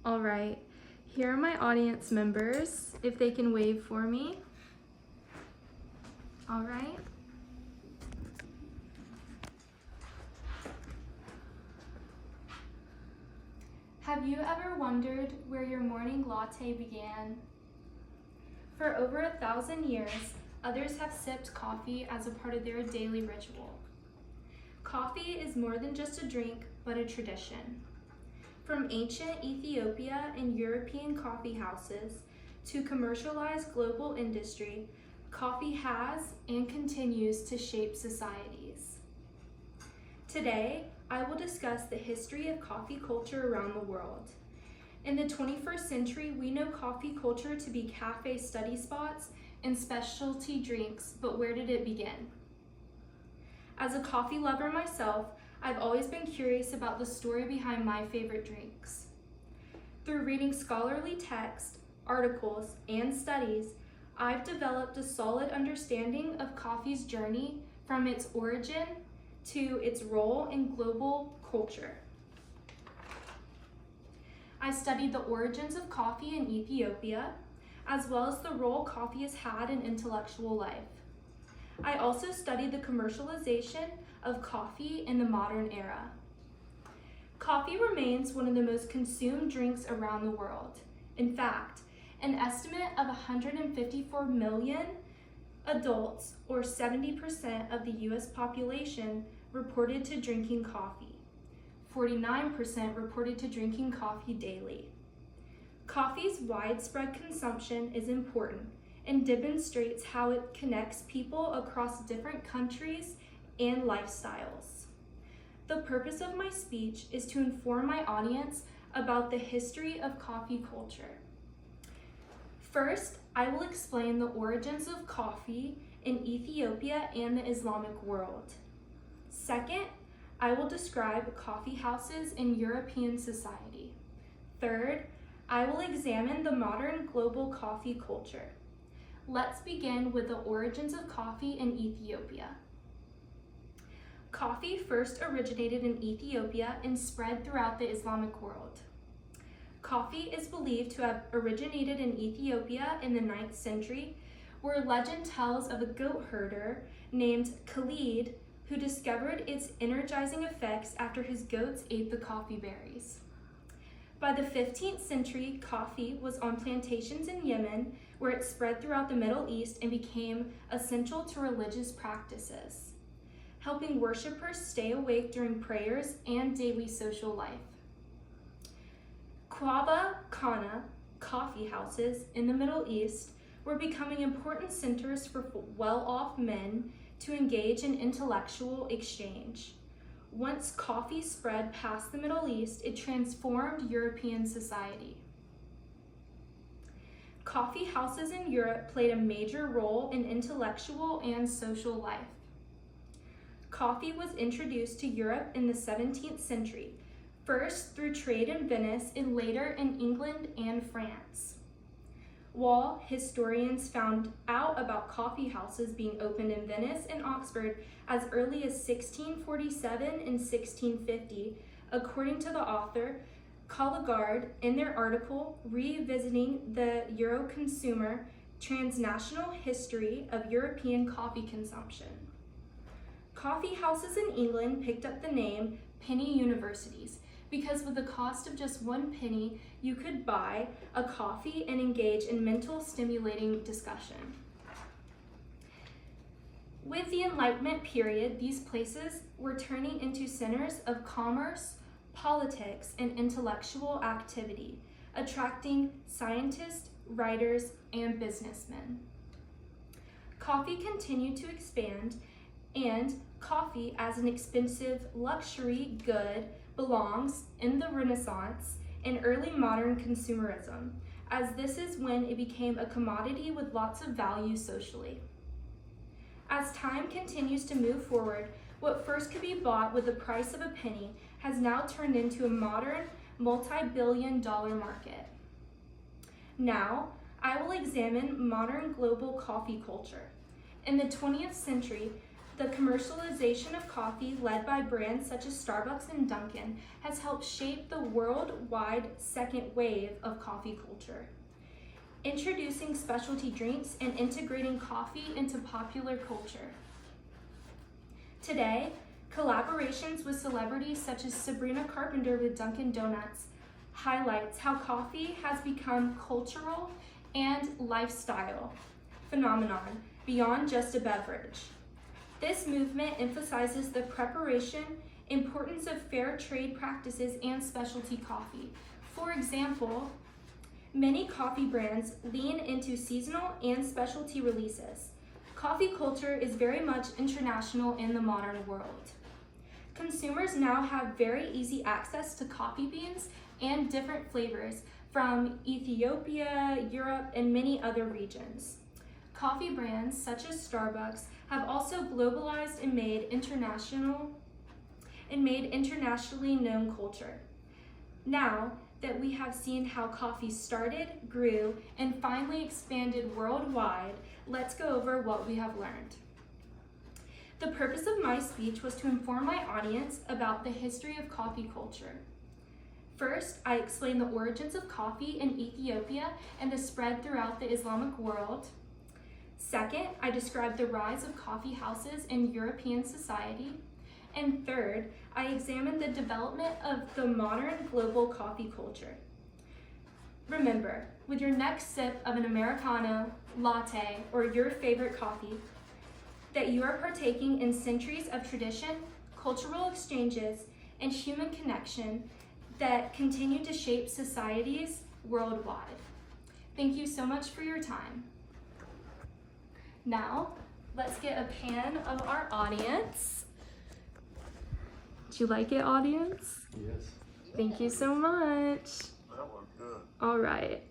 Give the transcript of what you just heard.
All right, here are my audience members, if they can wave for me. All right. Have you ever wondered where your morning latte began? For over 1,000 years, others have sipped coffee as a part of their daily ritual. Coffee is more than just a drink, but a tradition. From ancient Ethiopia and European coffee houses to commercialized global industry, coffee has and continues to shape societies. Today, I will discuss the history of coffee culture around the world. In the 21st century, we know coffee culture to be cafe study spots and specialty drinks, but where did it begin? As a coffee lover myself, I've always been curious about the story behind my favorite drinks. Through reading scholarly texts, articles, and studies, I've developed a solid understanding of coffee's journey from its origin to its role in global culture. I studied the origins of coffee in Ethiopia, as well as the role coffee has had in intellectual life. I also studied the commercialization of coffee in the modern era. Coffee remains one of the most consumed drinks around the world. In fact, an estimate of 154 million adults, or 70% of the US population, reported to drinking coffee. 49% reported to drinking coffee daily. Coffee's widespread consumption is important and demonstrates how it connects people across different countries and lifestyles. The purpose of my speech is to inform my audience about the history of coffee culture. First, I will explain the origins of coffee in Ethiopia and the Islamic world. Second, I will describe coffee houses in European society. Third, I will examine the modern global coffee culture. Let's begin with the origins of coffee in Ethiopia. Coffee first originated in Ethiopia and spread throughout the Islamic world. Coffee is believed to have originated in Ethiopia in the 9th century, where legend tells of a goat herder named Khalid who discovered its energizing effects after his goats ate the coffee berries. By the 15th century, coffee was on plantations in Yemen, where it spread throughout the Middle East and became essential to religious practices, helping worshipers stay awake during prayers and daily social life. Kwaba Khana coffee houses in the Middle East were becoming important centers for well-off men to engage in intellectual exchange. Once coffee spread past the Middle East, it transformed European society. Coffee houses in Europe played a major role in intellectual and social life. Coffee was introduced to Europe in the 17th century, first through trade in Venice and later in England and France. While historians found out about coffee houses being opened in Venice and Oxford as early as 1647 and 1650, according to the author Colligard in their article Revisiting the Euro-Consumer Transnational History of European Coffee Consumption. Coffee houses in England picked up the name penny universities because with the cost of just 1 penny, you could buy a coffee and engage in mental stimulating discussion. With the Enlightenment period, these places were turning into centers of commerce, politics, and intellectual activity, attracting scientists, writers, and businessmen. Coffee continued to expand, and coffee as an expensive luxury good belongs in the Renaissance and early modern consumerism, as this is when it became a commodity with lots of value socially. As time continues to move forward, what first could be bought with the price of a penny has now turned into a modern, multi-billion-dollar market. Now, I will examine modern global coffee culture. In the 20th century, The commercialization of coffee, led by brands such as Starbucks and Dunkin', has helped shape the worldwide second wave of coffee culture, introducing specialty drinks and integrating coffee into popular culture. Today, collaborations with celebrities such as Sabrina Carpenter with Dunkin' Donuts highlights how coffee has become cultural and lifestyle phenomenon beyond just a beverage. This movement emphasizes the preparation, importance of fair trade practices, and specialty coffee. For example, many coffee brands lean into seasonal and specialty releases. Coffee culture is very much international in the modern world. Consumers now have very easy access to coffee beans and different flavors from Ethiopia, Europe, and many other regions. Coffee brands such as Starbucks have also globalized and made internationally known culture. Now that we have seen how coffee started, grew, and finally expanded worldwide, let's go over what we have learned. The purpose of my speech was to inform my audience about the history of coffee culture. First, I explained the origins of coffee in Ethiopia and the spread throughout the Islamic world. Second, I described the rise of coffee houses in European society. And third, I examined the development of the modern global coffee culture. Remember, with your next sip of an Americano, latte, or your favorite coffee, that you are partaking in centuries of tradition, cultural exchanges, and human connection that continue to shape societies worldwide. Thank you so much for your time. Now, let's get a pan of our audience. Did you like it, audience? Yes. Thank you so much. That was good. All right.